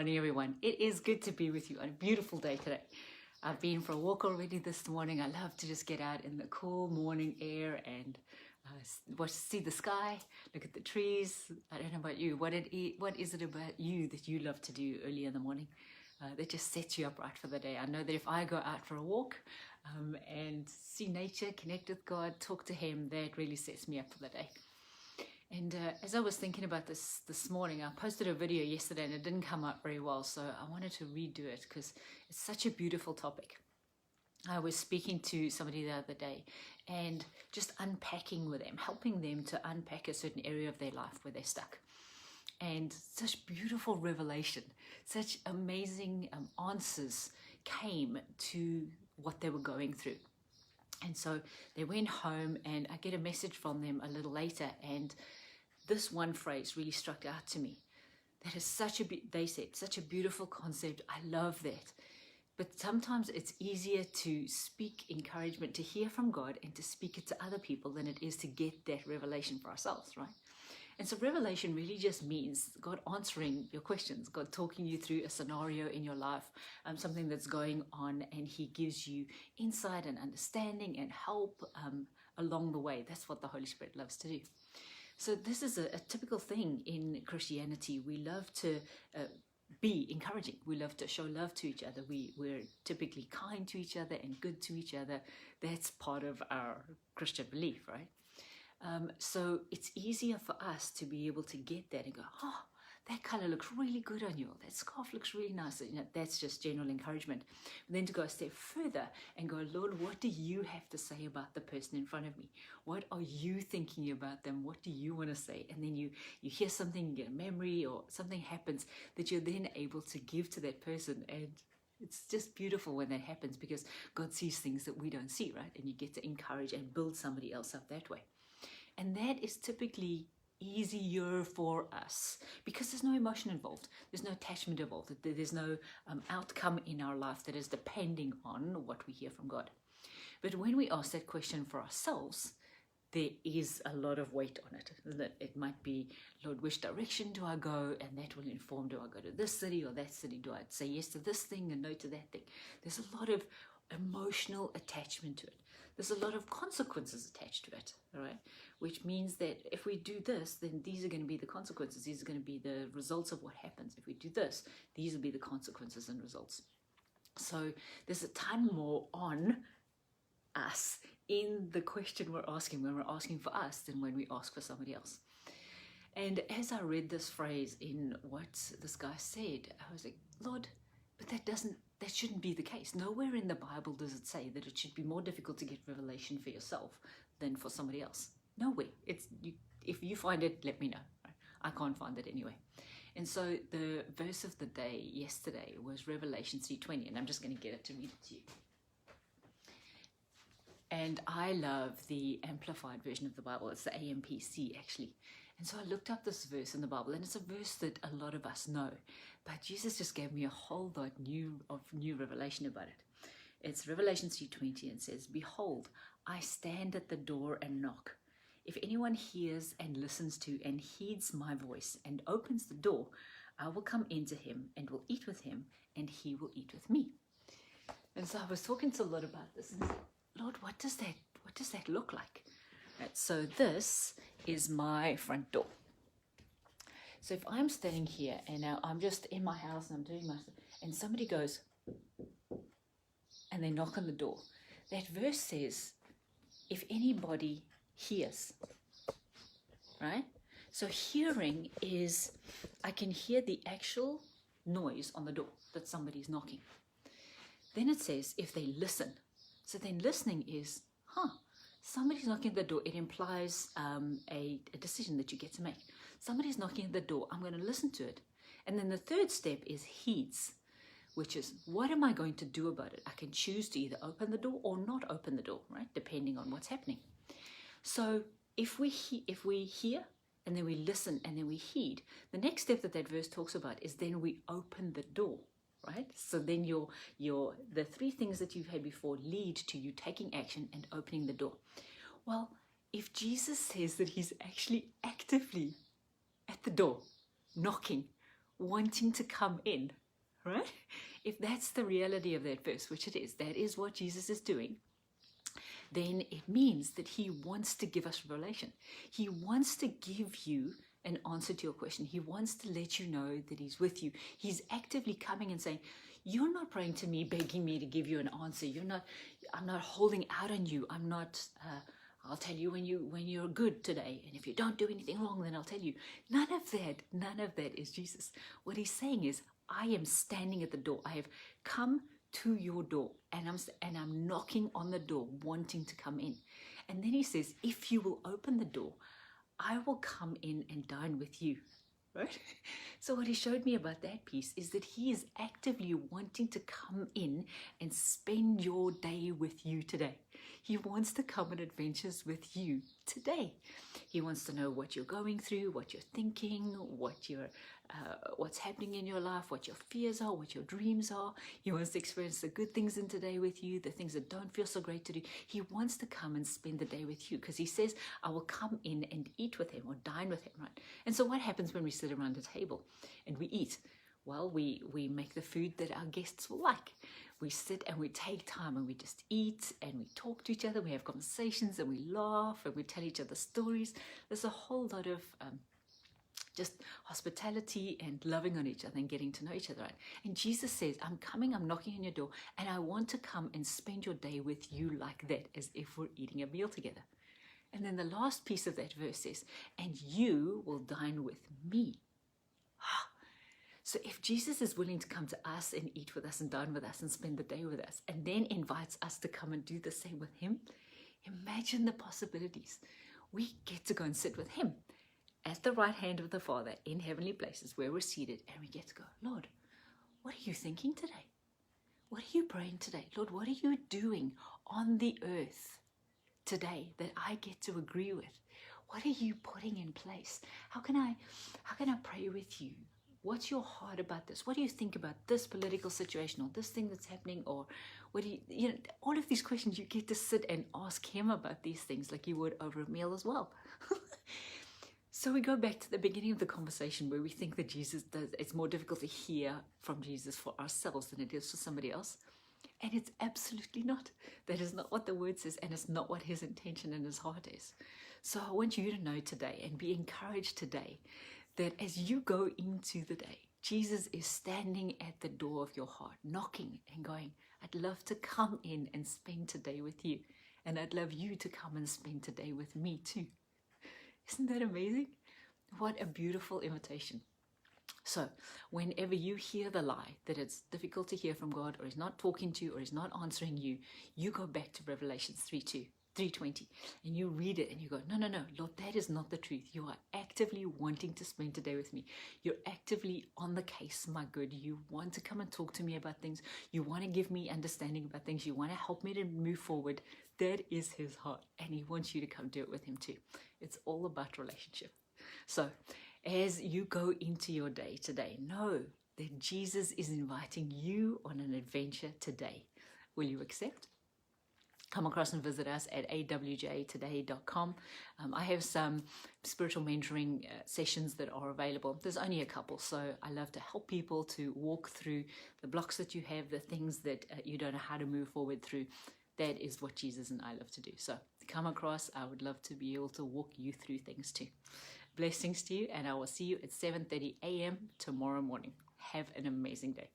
morning, everyone. It is good to be with you on a beautiful day today. I've been for a walk already this morning. I love to just get out in the cool morning air and see the sky, look at the trees. I don't know about you. What is it about you that you love to do early in the morning that just sets you up right for the day? I know that if I go out for a walk and see nature, connect with God, talk to Him, that really sets me up for the day. And as I was thinking about this morning, I posted a video yesterday and it didn't come out very well, so I wanted to redo it because it's such a beautiful topic. I was speaking to somebody the other day and just unpacking with them, helping them to unpack a certain area of their life where they're stuck. And such beautiful revelation, such amazing answers came to what they were going through. And so they went home and I get a message from them a little later, and this one phrase really struck out to me. That is they said, such a beautiful concept. I love that. But sometimes it's easier to speak encouragement, to hear from God and to speak it to other people than it is to get that revelation for ourselves, right? And so revelation really just means God answering your questions, God talking you through a scenario in your life, something that's going on, and He gives you insight and understanding and help along the way. That's what the Holy Spirit loves to do. So this is a typical thing in Christianity. We love to be encouraging. We love to show love to each other. We're typically kind to each other and good to each other. That's part of our Christian belief, right? So it's easier for us to be able to get that and go, oh, that color looks really good on you. That scarf looks really nice. You know, that's just general encouragement. And then to go a step further and go, Lord, what do you have to say about the person in front of me? What are you thinking about them? What do you want to say? And then you hear something, you get a memory or something happens that you're then able to give to that person. And it's just beautiful when that happens because God sees things that we don't see, right? And you get to encourage and build somebody else up that way. And that is typically easier for us because there's no emotion involved. There's no attachment involved. There's no outcome in our life that is depending on what we hear from God. But when we ask that question for ourselves, there is a lot of weight on it. It might be, Lord, which direction do I go? And that will inform, do I go to this city or that city? Do I say yes to this thing and no to that thing? There's a lot of emotional attachment to it. There's a lot of consequences attached to it, all right? Which means that if we do this, then these are going to be the consequences. These are going to be the results of what happens. If we do this, these will be the consequences and results. So there's a ton more on us in the question we're asking when we're asking for us than when we ask for somebody else. And as I read this phrase in what this guy said, I was like, Lord, but that shouldn't be the case. Nowhere in the Bible does it say that it should be more difficult to get revelation for yourself than for somebody else. Nowhere. If you find it, let me know. Right? I can't find it anyway. And so the verse of the day yesterday was Revelation 3:20, and I'm just going to get it to read it to you. And I love the Amplified version of the Bible. It's the AMPC, actually. And so I looked up this verse in the Bible, and it's a verse that a lot of us know. But Jesus just gave me a whole lot of new revelation about it. It's Revelation 3:20, and says, Behold, I stand at the door and knock. If anyone hears and listens to and heeds my voice and opens the door, I will come into him and will eat with him, and he will eat with me. And so I was talking to the Lord about this, and said, Lord, what does that look like? Right, so this is my front door. So if I'm standing here and now I'm just in my house and I'm doing my stuff, and somebody goes and they knock on the door, that verse says, if anybody hears, right? So hearing is, I can hear the actual noise on the door that somebody's knocking. Then it says, if they listen. So then listening is, somebody's knocking at the door. It implies a decision that you get to make. Somebody's knocking at the door. I'm going to listen to it. And then the third step is heeds, which is, what am I going to do about it? I can choose to either open the door or not open the door, right? Depending on what's happening. So if we hear and then we listen and then we heed, the next step that verse talks about is then we open the door. Right? So then the three things that you've had before lead to you taking action and opening the door. Well, if Jesus says that He's actually actively at the door knocking, wanting to come in, right? If that's the reality of that verse, which it is, that is what Jesus is doing, then it means that he wants to give us revelation. He wants to give you an answer to your question. He wants to let you know that he's with you. He's actively coming and saying, you're not praying to me, begging me to give you an answer. I'm not holding out on you. I'm not, I'll tell you when you're good today. And if you don't do anything wrong, then I'll tell you. None of that is Jesus. What he's saying is, I am standing at the door. I have come to your door, and I'm knocking on the door, wanting to come in. And then he says, if you will open the door, I will come in and dine with you, right? So what he showed me about that piece is that he is actively wanting to come in and spend your day with you today. He wants to come on adventures with you today. He wants to know what you're going through, what you're thinking, what's happening in your life, what your fears are, what your dreams are. He wants to experience the good things in today with you, the things that don't feel so great to do. He wants to come and spend the day with you because he says, I will come in and eat with him or dine with him, right? And so what happens when we sit around a table and we eat? Well, we make the food that our guests will like. We sit and we take time and we just eat and we talk to each other. We have conversations and we laugh and we tell each other stories. There's a whole lot of just hospitality and loving on each other and getting to know each other, right? And Jesus says, I'm coming, I'm knocking on your door, and I want to come and spend your day with you like that, as if we're eating a meal together. And then the last piece of that verse says, and you will dine with me. So if Jesus is willing to come to us and eat with us and dine with us and spend the day with us, and then invites us to come and do the same with him, imagine the possibilities. We get to go and sit with him at the right hand of the Father in heavenly places where we're seated, and we get to go, Lord, what are you thinking today? What are you praying today? Lord, what are you doing on the earth today that I get to agree with? What are you putting in place? How can I pray with you? What's your heart about this? What do you think about this political situation or this thing that's happening? Or what do you know, all of these questions, you get to sit and ask him about these things like you would over a meal as well. So we go back to the beginning of the conversation where we think that it's more difficult to hear from Jesus for ourselves than it is for somebody else. And it's absolutely not. That is not what the word says, and it's not what his intention and his heart is. So I want you to know today and be encouraged today that as you go into the day, Jesus is standing at the door of your heart, knocking and going, I'd love to come in and spend today with you. And I'd love you to come and spend today with me too. Isn't that amazing? What a beautiful invitation. So whenever you hear the lie that it's difficult to hear from God, or he's not talking to you, or he's not answering you, you go back to Revelation 3:20, and you read it and you go, no, Lord, that is not the truth. You are actively wanting to spend today with me. You're actively on the case, my good. You want to come and talk to me about things. You want to give me understanding about things. You want to help me to move forward. That is his heart, and he wants you to come do it with him too. It's all about relationship. So as you go into your day today, know that Jesus is inviting you on an adventure today. Will you accept? Come across and visit us at awjtoday.com. I have some spiritual mentoring sessions that are available. There's only a couple, so I love to help people to walk through the blocks that you have, the things that you don't know how to move forward through. That is what Jesus and I love to do. So come across. I would love to be able to walk you through things too. Blessings to you, and I will see you at 7:30 a.m. tomorrow morning. Have an amazing day.